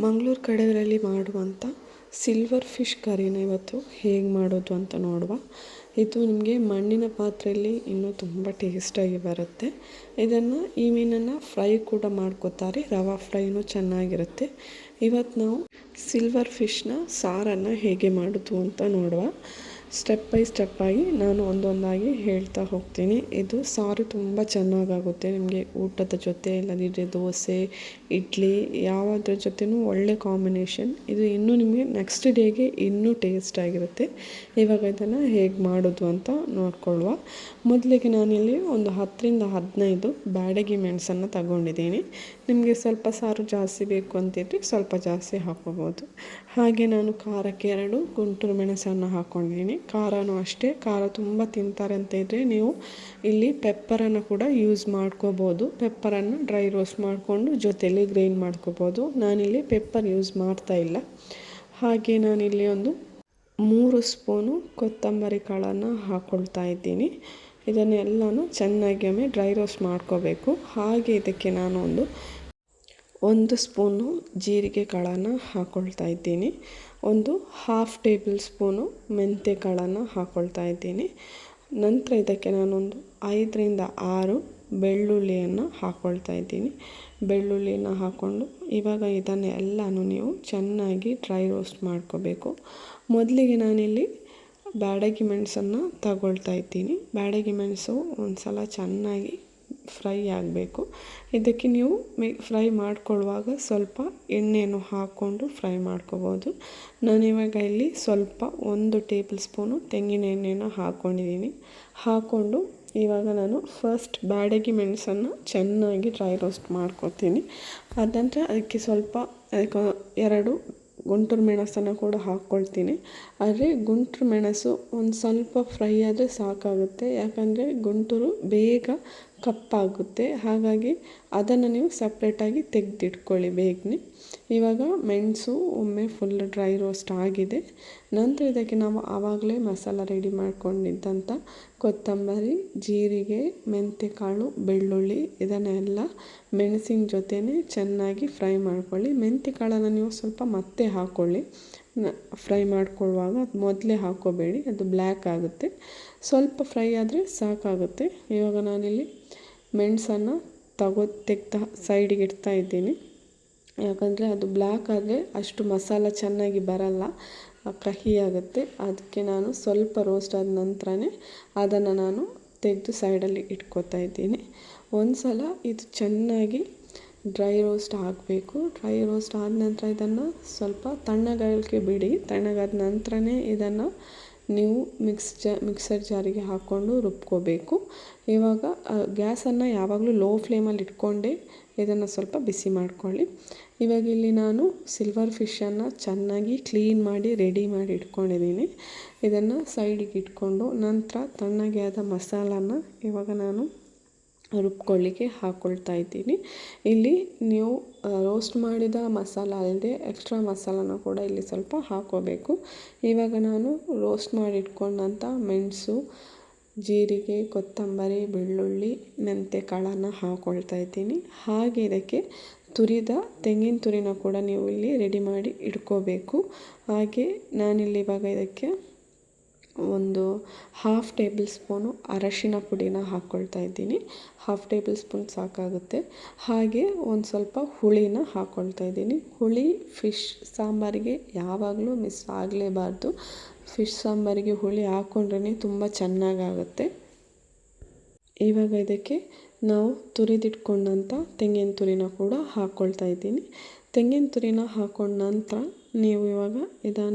ಮಂಗಳೂರು ಕಡೆಗಳಲ್ಲಿ ಮಾಡುವಂಥ silver fish ಕರಿನ ಇವತ್ತು ಹೇಗೆ ಮಾಡೋದು ಅಂತ ನೋಡುವ. ಇದು ನಿಮಗೆ ಮಣ್ಣಿನ ಪಾತ್ರೆಯಲ್ಲಿ ಇನ್ನೂ ತುಂಬ ಟೇಸ್ಟಾಗಿ ಬರುತ್ತೆ. ಈ ಮೀನನ್ನು ಫ್ರೈ ಕೂಡ ಮಾಡ್ಕೋತಾರೆ, ರವಾ ಫ್ರೈನೂ ಚೆನ್ನಾಗಿರುತ್ತೆ. ಇವತ್ತು ನಾವು ಸಿಲ್ವರ್ ಫಿಶ್ನ ಸಾರನ್ನು ಹೇಗೆ ಮಾಡೋದು ಅಂತ ನೋಡುವ. ಸ್ಟೆಪ್ ಬೈ ಸ್ಟೆಪ್ಪಾಗಿ ನಾನು ಒಂದೊಂದಾಗಿ ಹೇಳ್ತಾ ಹೋಗ್ತೀನಿ. ಇದು ಸಾರು ತುಂಬ ಚೆನ್ನಾಗಾಗುತ್ತೆ ನಿಮಗೆ ಊಟದ ಜೊತೆ, ಇಲ್ಲದಿದ್ದರೆ ದೋಸೆ, ಇಡ್ಲಿ ಯಾವುದ್ರ ಜೊತೆನೂ ಒಳ್ಳೆ ಕಾಂಬಿನೇಷನ್. ಇದು ಇನ್ನೂ ನಿಮಗೆ ನೆಕ್ಸ್ಟ್ ಡೇಗೆ ಇನ್ನೂ ಟೇಸ್ಟಾಗಿರುತ್ತೆ. ಇವಾಗ ಇದನ್ನು ಹೇಗೆ ಮಾಡೋದು ಅಂತ ನೋಡ್ಕೊಳ್ಳುವ. ಮೊದಲಿಗೆ ನಾನಿಲ್ಲಿ ಒಂದು 10-15 ಬ್ಯಾಡಗಿ ಮೆಣಸನ್ನು ತಗೊಂಡಿದ್ದೀನಿ. ನಿಮಗೆ ಸ್ವಲ್ಪ ಸಾರು ಜಾಸ್ತಿ ಬೇಕು ಅಂತಿದ್ರೆ ಸ್ವಲ್ಪ ಜಾಸ್ತಿ ಹಾಕ್ಕೋಬೋದು. ಹಾಗೆ ನಾನು ಖಾರಕ್ಕೆ 2 ಗುಂಟೂರು ಮೆಣಸನ್ನು ಹಾಕ್ಕೊಂಡಿದ್ದೀನಿ. ಖಾರನೂ ಅಷ್ಟೇ, ಖಾರ ತುಂಬ ತಿಂತಾರೆ ಅಂತ ಇದ್ದರೆ ನೀವು ಇಲ್ಲಿ ಪೆಪ್ಪರನ್ನು ಕೂಡ ಯೂಸ್ ಮಾಡ್ಕೋಬೋದು. ಪೆಪ್ಪರನ್ನು ಡ್ರೈ ರೋಸ್ಟ್ ಮಾಡಿಕೊಂಡು ಜೊತೆಯಲ್ಲಿ ಗ್ರೈಂಡ್ ಮಾಡ್ಕೋಬೋದು. ನಾನಿಲ್ಲಿ ಪೆಪ್ಪರ್ ಯೂಸ್ ಮಾಡ್ತಾ ಇಲ್ಲ. ಹಾಗೆ ನಾನಿಲ್ಲಿ ಒಂದು 3 ಸ್ಪೂನು ಕೊತ್ತಂಬರಿ ಕಾಳನ್ನು ಹಾಕ್ಕೊಳ್ತಾ ಇದ್ದೀನಿ. ಇದನ್ನೆಲ್ಲನೂ ಚೆನ್ನಾಗಿ ಒಮ್ಮೆ ಡ್ರೈ ರೋಸ್ಟ್ ಮಾಡ್ಕೋಬೇಕು. ಹಾಗೆ ಇದಕ್ಕೆ ನಾನು ಒಂದು ಸ್ಪೂನು ಜೀರಿಗೆ ಕಾಳನ್ನು ಹಾಕ್ಕೊಳ್ತಾ ಇದ್ದೀನಿ. ಒಂದು 1/2 ಟೇಬಲ್ ಸ್ಪೂನು ಮೆಂತ್ಯ ಕಾಳನ್ನು ಹಾಕ್ಕೊಳ್ತಾ ಇದ್ದೀನಿ. ನಂತರ ಇದಕ್ಕೆ ನಾನೊಂದು 5-6 ಬೆಳ್ಳುಳ್ಳಿಯನ್ನು ಹಾಕ್ಕೊಳ್ತಾ ಇದ್ದೀನಿ. ಬೆಳ್ಳುಳ್ಳಿನ ಹಾಕ್ಕೊಂಡು ಇವಾಗ ಇದನ್ನೆಲ್ಲನೂ ನೀವು ಚೆನ್ನಾಗಿ ಡ್ರೈ ರೋಸ್ಟ್ ಮಾಡ್ಕೋಬೇಕು. ಮೊದಲಿಗೆ ನಾನಿಲ್ಲಿ ಬ್ಯಾಡಗಿ ಮೆಣಸನ್ನು ತಗೊಳ್ತಾ ಇದ್ದೀನಿ. ಬ್ಯಾಡಗಿ ಮೆಣಸು ಒಂದು ಸಲ ಚೆನ್ನಾಗಿ ಫ್ರೈ ಆಗಬೇಕು. ಇದಕ್ಕೆ ನೀವು ಫ್ರೈ ಮಾಡ್ಕೊಳ್ಳುವಾಗ ಸ್ವಲ್ಪ ಎಣ್ಣೆಯನ್ನು ಹಾಕ್ಕೊಂಡು ಫ್ರೈ ಮಾಡ್ಕೋಬೋದು. ನಾನಿವಾಗ ಇಲ್ಲಿ ಸ್ವಲ್ಪ 1 ಟೇಬಲ್ ಸ್ಪೂನು ತೆಂಗಿನ ಎಣ್ಣೆನ ಹಾಕ್ಕೊಂಡಿದ್ದೀನಿ. ಹಾಕ್ಕೊಂಡು ಇವಾಗ ನಾನು ಫಸ್ಟ್ ಬ್ಯಾಡಗಿ ಮೆಣಸನ್ನು ಚೆನ್ನಾಗಿ ಡ್ರೈ ರೋಸ್ಟ್ ಮಾಡ್ಕೊತೀನಿ. ಅದಂದರೆ ಅದಕ್ಕೆ 2 ಗುಂಟೂರು ಮೆಣಸನ್ನು ಕೂಡ ಹಾಕ್ಕೊಳ್ತೀನಿ. ಆದರೆ ಗುಂಟೂರು ಮೆಣಸು ಒಂದು ಸ್ವಲ್ಪ ಫ್ರೈ ಆದರೆ ಸಾಕಾಗುತ್ತೆ, ಯಾಕಂದರೆ ಗುಂಟೂರು ಬೇಗ ಕಪ್ಪಾಗುತ್ತೆ. ಹಾಗಾಗಿ ಅದನ್ನು ನೀವು ಸಪ್ರೇಟಾಗಿ ತೆಗೆದಿಟ್ಕೊಳ್ಳಿ ಬೇಗನೆ. ಇವಾಗ ಮೆಣಸು ಒಮ್ಮೆ ಫುಲ್ ಡ್ರೈ ರೋಸ್ಟ್ ಆಗಿದೆ. ನಂತರ ಇದಕ್ಕೆ ನಾವು ಆವಾಗಲೇ ಮಸಾಲ ರೆಡಿ ಮಾಡ್ಕೊಂಡಿದ್ದಂಥ ಕೊತ್ತಂಬರಿ, ಜೀರಿಗೆ, ಮೆಂತ್ಯ ಕಾಳು, ಬೆಳ್ಳುಳ್ಳಿ ಇದನ್ನೆಲ್ಲ ಮೆಣಸಿನ ಜೊತೆನೇ ಚೆನ್ನಾಗಿ ಫ್ರೈ ಮಾಡ್ಕೊಳ್ಳಿ. ಮೆಂತ್ಯ ಕಾಳನ್ನು ನೀವು ಸ್ವಲ್ಪ ಮತ್ತೆ ಹಾಕ್ಕೊಳ್ಳಿ. ಫ್ರೈ ಮಾಡ್ಕೊಳ್ಳುವಾಗ ಅದು ಮೊದಲೇ ಹಾಕ್ಕೋಬೇಡಿ, ಅದು ಬ್ಲ್ಯಾಕ್ ಆಗುತ್ತೆ. ಸ್ವಲ್ಪ ಫ್ರೈ ಆದರೆ ಸಾಕಾಗುತ್ತೆ. ಇವಾಗ ನಾನಿಲ್ಲಿ ಮೆಣಸನ್ನು ತೆಗ್ದು ಸೈಡಿಗೆ ಇಡ್ತಾ ಇದ್ದೀನಿ. ಯಾಕಂದರೆ ಅದು ಬ್ಲ್ಯಾಕ್ ಆದರೆ ಅಷ್ಟು ಮಸಾಲ ಚೆನ್ನಾಗಿ ಬರಲ್ಲ, ಕಹಿ ಆಗುತ್ತೆ. ಅದಕ್ಕೆ ನಾನು ಸ್ವಲ್ಪ ರೋಸ್ಟ್ ಆದ ನಂತರನೇ ಅದನ್ನು ನಾನು ತೆಗೆದು ಸೈಡಲ್ಲಿ ಇಟ್ಕೋತಾ ಇದ್ದೀನಿ. ಒಂದು ಸಲ ಇದು ಚೆನ್ನಾಗಿ ಡ್ರೈ ರೋಸ್ಟ್ ಆಗಬೇಕು. ಡ್ರೈ ರೋಸ್ಟ್ ಆದ ನಂತರ ಇದನ್ನು ಸ್ವಲ್ಪ ತಣ್ಣಗಾಗಲಿಕ್ಕೆ ಬಿಡಿ. ತಣ್ಣಗಾದ ನಂತರನೇ ಇದನ್ನು ನೀವು ಮಿಕ್ಸರ್ ಜಾರಿಗೆ ಹಾಕ್ಕೊಂಡು ರುಬ್ಕೋಬೇಕು. ಇವಾಗ ಗ್ಯಾಸನ್ನು ಯಾವಾಗಲೂ ಲೋ ಫ್ಲೇಮಲ್ಲಿ ಇಟ್ಕೊಂಡೇ ಇದನ್ನು ಸ್ವಲ್ಪ ಬಿಸಿ ಮಾಡ್ಕೊಳ್ಳಿ. ಇವಾಗ ಇಲ್ಲಿ ನಾನು ಸಿಲ್ವರ್ ಫಿಶನ್ನು ಚೆನ್ನಾಗಿ ಕ್ಲೀನ್ ಮಾಡಿ ರೆಡಿ ಮಾಡಿ ಇಟ್ಕೊಂಡಿದ್ದೀನಿ. ಇದನ್ನು ಸೈಡಿಗೆ ಇಟ್ಕೊಂಡು ನಂತರ ತಣ್ಣಗೆ ಆದ ಮಸಾಲಾನ ಇವಾಗ ನಾನು ರುಬ್ಕೊಳ್ಳಿಕ್ಕೆ ಹಾಕ್ಕೊಳ್ತಾ ಇದ್ದೀನಿ. ಇಲ್ಲಿ ನೀವು ರೋಸ್ಟ್ ಮಾಡಿದ ಮಸಾಲ ಅಲ್ಲದೆ ಎಕ್ಸ್ಟ್ರಾ ಮಸಾಲಾನ ಕೂಡ ಇಲ್ಲಿ ಸ್ವಲ್ಪ ಹಾಕ್ಕೋಬೇಕು. ಇವಾಗ ನಾನು ರೋಸ್ಟ್ ಮಾಡಿ ಇಟ್ಕೊಂಡಂಥ ಮೆಣಸು, ಜೀರಿಗೆ, ಕೊತ್ತಂಬರಿ, ಬೆಳ್ಳುಳ್ಳಿ, ಮೆಂತ್ಯ ಕಾಳನ್ನು ಹಾಕ್ಕೊಳ್ತಾ ಇದ್ದೀನಿ. ಹಾಗೆ ಇದಕ್ಕೆ ತುರಿದ ತೆಂಗಿನ ತುರಿನ ಕೂಡ ನೀವು ಇಲ್ಲಿ ರೆಡಿ ಮಾಡಿ ಇಟ್ಕೋಬೇಕು. ಹಾಗೆ ನಾನಿಲ್ಲಿ ಇವಾಗ ಇದಕ್ಕೆ ಒಂದು 1/2 ಟೇಬಲ್ ಸ್ಪೂನು ಅರಶಿನ ಪುಡಿನ ಹಾಕ್ಕೊಳ್ತಾ ಇದ್ದೀನಿ. 1/2 ಟೇಬಲ್ ಸ್ಪೂನ್ ಸಾಕಾಗುತ್ತೆ. ಹಾಗೆ ಒಂದು ಸ್ವಲ್ಪ ಹುಳಿನ ಹಾಕ್ಕೊಳ್ತಾ ಇದ್ದೀನಿ. ಹುಳಿ ಫಿಶ್ ಸಾಂಬಾರಿಗೆ ಯಾವಾಗಲೂ ಮಿಸ್ ಆಗಲೇಬಾರ್ದು. ಫಿಶ್ ಸಾಂಬಾರಿಗೆ ಹುಳಿ ಹಾಕ್ಕೊಂಡ್ರೆ ತುಂಬ ಚೆನ್ನಾಗಾಗುತ್ತೆ. ಇವಾಗ ಇದಕ್ಕೆ ನಾವು ತುರಿದಿಟ್ಕೊಂಡಂಥ ತೆಂಗಿನ ತುರಿನ ಕೂಡ ಹಾಕ್ಕೊಳ್ತಾ ಇದ್ದೀನಿ. ತೆಂಗಿನ ತುರಿನ ಹಾಕ್ಕೊಂಡ ನಂತರ ನೀವು ಇವಾಗ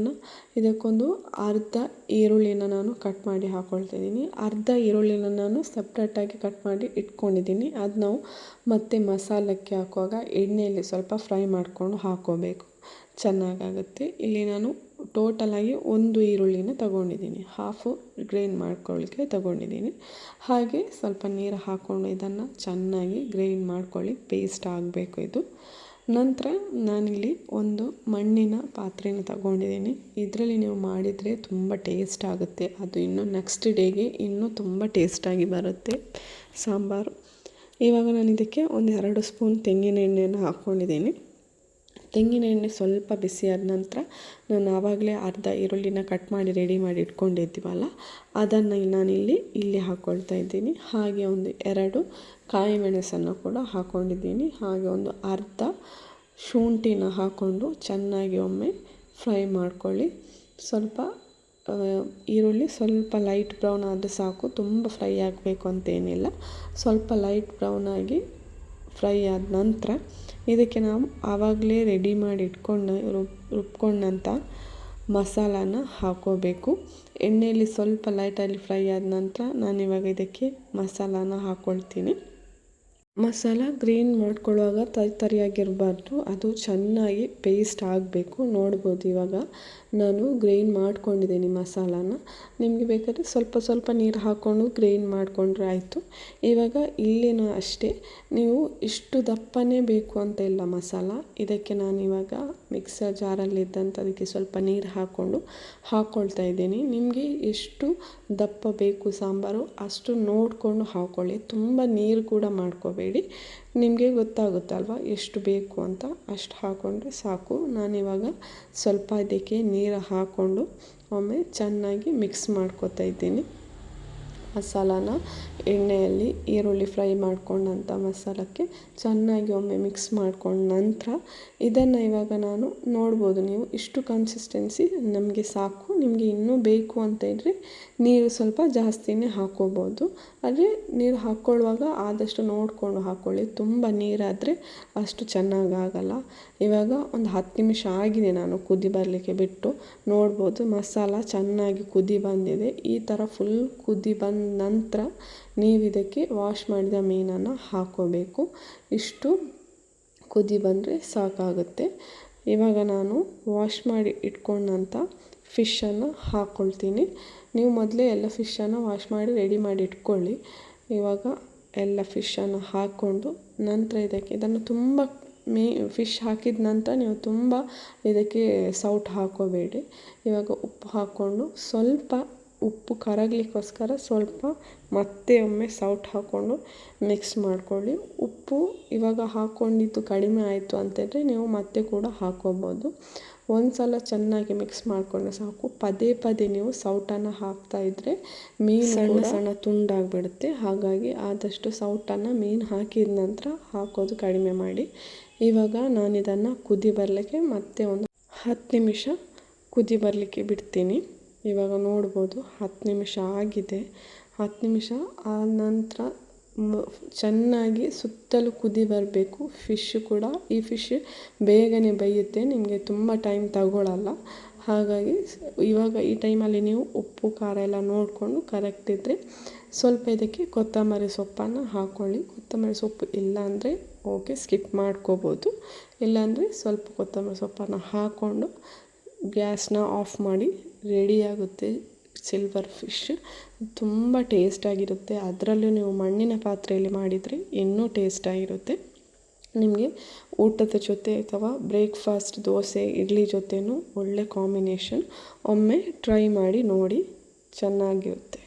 ಇದಕ್ಕೊಂದು ಅರ್ಧ ಈರುಳ್ಳಿನ ನಾನು ಕಟ್ ಮಾಡಿ ಹಾಕ್ಕೊಳ್ತಾ ಇದ್ದೀನಿ. ಅರ್ಧ ಈರುಳ್ಳಿನ ನಾನು ಸಪ್ರೇಟಾಗಿ ಕಟ್ ಮಾಡಿ ಇಟ್ಕೊಂಡಿದ್ದೀನಿ. ಅದು ನಾವು ಮತ್ತೆ ಮಸಾಲಕ್ಕೆ ಹಾಕುವಾಗ ಎಣ್ಣೆಯಲ್ಲಿ ಸ್ವಲ್ಪ ಫ್ರೈ ಮಾಡಿಕೊಂಡು ಹಾಕ್ಕೋಬೇಕು, ಚೆನ್ನಾಗಾಗುತ್ತೆ. ಇಲ್ಲಿ ನಾನು ಟೋಟಲಾಗಿ 1 ಈರುಳ್ಳಿನ ತಗೊಂಡಿದ್ದೀನಿ, 1/2 ಗ್ರೈಂಡ್ ಮಾಡ್ಕೊಳ್ಳಿಕ್ಕೆ ತಗೊಂಡಿದ್ದೀನಿ. ಹಾಗೆ ಸ್ವಲ್ಪ ನೀರು ಹಾಕ್ಕೊಂಡು ಇದನ್ನು ಚೆನ್ನಾಗಿ ಗ್ರೈಂಡ್ ಮಾಡ್ಕೊಳ್ಳಿ, ಪೇಸ್ಟ್ ಆಗಬೇಕು ಇದು. ನಂತರ ನಾನಿಲ್ಲಿ ಒಂದು ಮಣ್ಣಿನ ಪಾತ್ರೆನ ತಗೊಂಡಿದ್ದೀನಿ. ಇದರಲ್ಲಿ ನೀವು ಮಾಡಿದರೆ ತುಂಬ ಟೇಸ್ಟ್ ಆಗುತ್ತೆ. ಅದು ಇನ್ನೂ ನೆಕ್ಸ್ಟ್ ಡೇಗೆ ಇನ್ನೂ ತುಂಬ ಟೇಸ್ಟಾಗಿ ಬರುತ್ತೆ ಸಾಂಬಾರು. ಇವಾಗ ನಾನು ಇದಕ್ಕೆ ಒಂದು 2 ಸ್ಪೂನ್ ತೆಂಗಿನ ಎಣ್ಣೆಯನ್ನು ಹಾಕ್ಕೊಂಡಿದ್ದೀನಿ. ತೆಂಗಿನ ಎಣ್ಣೆ ಸ್ವಲ್ಪ ಬಿಸಿಯಾದ ನಂತರ ನಾನು ಆವಾಗಲೇ ಅರ್ಧ ಈರುಳ್ಳಿನ ಕಟ್ ಮಾಡಿ ರೆಡಿ ಮಾಡಿ ಇಟ್ಕೊಂಡಿದ್ದೀವಲ್ಲ ಅದನ್ನು ಇಲ್ಲಿ ಹಾಕ್ಕೊಳ್ತಾ ಇದ್ದೀನಿ. ಹಾಗೆ ಒಂದು 2 ಕಾಯಿ ಮೆಣಸನ್ನು ಕೂಡ ಹಾಕ್ಕೊಂಡಿದ್ದೀನಿ. ಹಾಗೆ ಒಂದು ಅರ್ಧ ಶುಂಠಿನ ಹಾಕ್ಕೊಂಡು ಚೆನ್ನಾಗಿ ಒಮ್ಮೆ ಫ್ರೈ ಮಾಡ್ಕೊಳ್ಳಿ. ಸ್ವಲ್ಪ ಈರುಳ್ಳಿ ಸ್ವಲ್ಪ ಲೈಟ್ ಬ್ರೌನ್ ಆದರೆ ಸಾಕು, ತುಂಬ ಫ್ರೈ ಆಗಬೇಕು ಅಂತೇನಿಲ್ಲ. ಸ್ವಲ್ಪ ಲೈಟ್ ಬ್ರೌನಾಗಿ ಫ್ರೈ ಆದ ನಂತರ ಇದಕ್ಕೆ ನಾವು ಆವಾಗಲೇ ರೆಡಿ ಮಾಡಿ ರುಬ್ಕೊಂಡಂಥ ಮಸಾಲಾನ ಹಾಕ್ಕೋಬೇಕು. ಎಣ್ಣೆಯಲ್ಲಿ ಸ್ವಲ್ಪ ಲೈಟಲ್ಲಿ ಫ್ರೈ ಆದ ನಂತರ ನಾನಿವಾಗ ಇದಕ್ಕೆ ಮಸಾಲಾನ ಹಾಕ್ಕೊಳ್ತೀನಿ. ಮಸಾಲ ಗ್ರೈಂಡ್ ಮಾಡ್ಕೊಳ್ಳುವಾಗ ತರಿಯಾಗಿರಬಾರ್ದು, ಅದು ಚೆನ್ನಾಗಿ ಪೇಸ್ಟ್ ಆಗಬೇಕು. ನೋಡ್ಬೋದು ಇವಾಗ ನಾನು ಗ್ರೈಂಡ್ ಮಾಡ್ಕೊಂಡಿದ್ದೀನಿ ಮಸಾಲಾನ. ನಿಮಗೆ ಬೇಕಾದರೆ ಸ್ವಲ್ಪ ನೀರು ಹಾಕ್ಕೊಂಡು ಗ್ರೈಂಡ್ ಮಾಡಿಕೊಂಡ್ರೆ ಆಯಿತು. ಇವಾಗ ಇಲ್ಲಿನೂ ಅಷ್ಟೇ, ನೀವು ಇಷ್ಟು ದಪ್ಪನೇ ಬೇಕು ಅಂತ ಇಲ್ಲ ಮಸಾಲ. ಇದಕ್ಕೆ ನಾನಿವಾಗ ಮಿಕ್ಸರ್ ಜಾರಲ್ಲಿದ್ದಂಥ ಅದಕ್ಕೆ ಸ್ವಲ್ಪ ನೀರು ಹಾಕ್ಕೊಳ್ತಾ ಇದ್ದೀನಿ. ನಿಮಗೆ ಎಷ್ಟು ದಪ್ಪ ಬೇಕು ಸಾಂಬಾರು ಅಷ್ಟು ನೋಡಿಕೊಂಡು ಹಾಕ್ಕೊಳ್ಳಿ. ತುಂಬ ನೀರು ಕೂಡ ಮಾಡ್ಕೋಬೇಡಿ. ನಿಮಗೆ ಗೊತ್ತಾಗುತ್ತಲ್ವ ಎಷ್ಟು ಬೇಕು ಅಂತ, ಅಷ್ಟು ಹಾಕ್ಕೊಂಡ್ರೆ ಸಾಕು. ನಾನಿವಾಗ ಸ್ವಲ್ಪ ಇದಕ್ಕೆ ನೀರು ಹಾಕ್ಕೊಂಡು ಒಮ್ಮೆ ಚೆನ್ನಾಗಿ ಮಿಕ್ಸ್ ಮಾಡ್ಕೊತಾ ಇದ್ದೀನಿ. ಮಸಾಲಾನ ಎಣ್ಣೆಯಲ್ಲಿ ಈರುಳ್ಳಿ ಫ್ರೈ ಮಾಡ್ಕೊಂಡಂಥ ಮಸಾಲಕ್ಕೆ ಚೆನ್ನಾಗಿ ಒಮ್ಮೆ ಮಿಕ್ಸ್ ಮಾಡ್ಕೊಂಡ ನಂತರ ಇದನ್ನು ಇವಾಗ ನಾನು ನೋಡ್ಬೋದು, ನೀವು ಇಷ್ಟು ಕನ್ಸಿಸ್ಟೆನ್ಸಿ ನಮಗೆ ಸಾಕು. ನಿಮಗೆ ಇನ್ನೂ ಬೇಕು ಅಂತ ಇದ್ದರೆ ನೀರು ಸ್ವಲ್ಪ ಜಾಸ್ತಿನೇ ಹಾಕ್ಕೋಬೋದು. ಆದರೆ ನೀರು ಹಾಕ್ಕೊಳ್ಳುವಾಗ ಆದಷ್ಟು ನೋಡಿಕೊಂಡು ಹಾಕ್ಕೊಳ್ಳಿ. ತುಂಬ ನೀರಾದರೆ ಅಷ್ಟು ಚೆನ್ನಾಗಾಗಲ್ಲ. ಇವಾಗ ಒಂದು 10 ನಿಮಿಷ ಆಗಿದೆ ನಾನು ಕುದಿ ಬರಲಿಕ್ಕೆ ಬಿಟ್ಟು. ನೋಡ್ಬೋದು ಮಸಾಲ ಚೆನ್ನಾಗಿ ಕುದಿ ಬಂದಿದೆ. ಈ ಥರ ಫುಲ್ ಕುದಿ ಬಂದ ನಂತರ ನೀವು ಇದಕ್ಕೆ ವಾಶ್ ಮಾಡಿದ ಮೀನನ್ನು ಹಾಕ್ಕೋಬೇಕು. ಇಷ್ಟು ಕುದಿ ಬಂದರೆ ಸಾಕಾಗುತ್ತೆ. ಇವಾಗ ನಾನು ವಾಶ್ ಮಾಡಿ ಇಟ್ಕೊಂಡಂಥ ಫಿಶನ್ನು ಹಾಕ್ಕೊಳ್ತೀನಿ. ನೀವು ಮೊದಲೇ ಎಲ್ಲ ಫಿಶನ್ನು ವಾಶ್ ಮಾಡಿ ರೆಡಿ ಮಾಡಿ ಇಟ್ಕೊಳ್ಳಿ. ಇವಾಗ ಎಲ್ಲ ಫಿಶನ್ನು ಹಾಕ್ಕೊಂಡು ನಂತರ ಇದನ್ನು ತುಂಬ ಫಿಶ್ ಹಾಕಿದ ನಂತರ ನೀವು ತುಂಬ ಇದಕ್ಕೆ ಸೌಟ್ ಹಾಕ್ಕೋಬೇಡಿ. ಇವಾಗ ಉಪ್ಪು ಹಾಕ್ಕೊಂಡು ಸ್ವಲ್ಪ ಉಪ್ಪು ಕರಗಲಿಕ್ಕೋಸ್ಕರ ಸ್ವಲ್ಪ ಮತ್ತೆ ಒಮ್ಮೆ ಸೌಟ್ ಹಾಕ್ಕೊಂಡು ಮಿಕ್ಸ್ ಮಾಡ್ಕೊಳ್ಳಿ. ಉಪ್ಪು ಇವಾಗ ಹಾಕ್ಕೊಂಡಿದ್ದು ಕಡಿಮೆ ಆಯಿತು ಅಂತಂದರೆ ನೀವು ಮತ್ತೆ ಕೂಡ ಹಾಕ್ಕೋಬೋದು. ಒಂದು ಸಲ ಚೆನ್ನಾಗಿ ಮಿಕ್ಸ್ ಮಾಡಿಕೊಂಡ್ರೆ ಸಾಕು. ಪದೇ ನೀವು ಸೌಟನ್ನು ಹಾಕ್ತಾಯಿದ್ರೆ ಮೀನು ಸಣ್ಣ ತುಂಡಾಗಿಬಿಡುತ್ತೆ. ಹಾಗಾಗಿ ಆದಷ್ಟು ಸೌಟನ್ನು ಮೀನು ಹಾಕಿದ ನಂತರ ಹಾಕೋದು ಕಡಿಮೆ ಮಾಡಿ. ಇವಾಗ ನಾನು ಇದನ್ನು ಕುದಿ ಬರಲಿಕ್ಕೆ ಮತ್ತೆ ಒಂದು 10 ನಿಮಿಷ ಕುದಿ ಬರಲಿಕ್ಕೆ ಬಿಡ್ತೀನಿ. ಇವಾಗ ನೋಡ್ಬೋದು 10 ನಿಮಿಷ ಆಗಿದೆ. 10 ನಿಮಿಷ ಆದ ನಂತರ ಚೆನ್ನಾಗಿ ಸುತ್ತಲೂ ಕುದಿ ಬರಬೇಕು. ಫಿಶ್ ಕೂಡ, ಈ ಫಿಶ್ ಬೇಗನೆ ಬೇಯುತ್ತೆ, ನಿಮಗೆ ತುಂಬ ಟೈಮ್ ತಗೊಳ್ಳಲ್ಲ. ಹಾಗಾಗಿ ಇವಾಗ ಈ ಟೈಮಲ್ಲಿ ನೀವು ಉಪ್ಪು ಖಾರ ಎಲ್ಲ ನೋಡಿಕೊಂಡು ಕರೆಕ್ಟ್ ಇದ್ದರೆ ಸ್ವಲ್ಪ ಇದಕ್ಕೆ ಕೊತ್ತಂಬರಿ ಸೊಪ್ಪನ್ನು ಹಾಕ್ಕೊಳ್ಳಿ. ಕೊತ್ತಂಬರಿ ಸೊಪ್ಪು ಇಲ್ಲಾಂದರೆ ಓಕೆ, ಸ್ಕಿಪ್ ಮಾಡ್ಕೋಬೋದು. ಇಲ್ಲಾಂದರೆ ಸ್ವಲ್ಪ ಕೊತ್ತಂಬರಿ ಸೊಪ್ಪನ್ನು ಹಾಕ್ಕೊಂಡು ಗ್ಯಾಸ್ನ ಆಫ್ ಮಾಡಿ ರೆಡಿಯಾಗುತ್ತೆ ಸಿಲ್ವರ್ ಫಿಶ್. ತುಂಬ ಟೇಸ್ಟಾಗಿರುತ್ತೆ. ಅದರಲ್ಲೂ ನೀವು ಮಣ್ಣಿನ ಪಾತ್ರೆಯಲ್ಲಿ ಮಾಡಿದರೆ ಇನ್ನೂ ಟೇಸ್ಟಾಗಿರುತ್ತೆ. ನಿಮಗೆ ಊಟದ ಜೊತೆ ಅಥವಾ ಬ್ರೇಕ್ಫಾಸ್ಟ್ ದೋಸೆ ಇಡ್ಲಿ ಜೊತೆನೂ ಒಳ್ಳೆ ಕಾಂಬಿನೇಷನ್. ಒಮ್ಮೆ ಟ್ರೈ ಮಾಡಿ ನೋಡಿ, ಚೆನ್ನಾಗಿರುತ್ತೆ.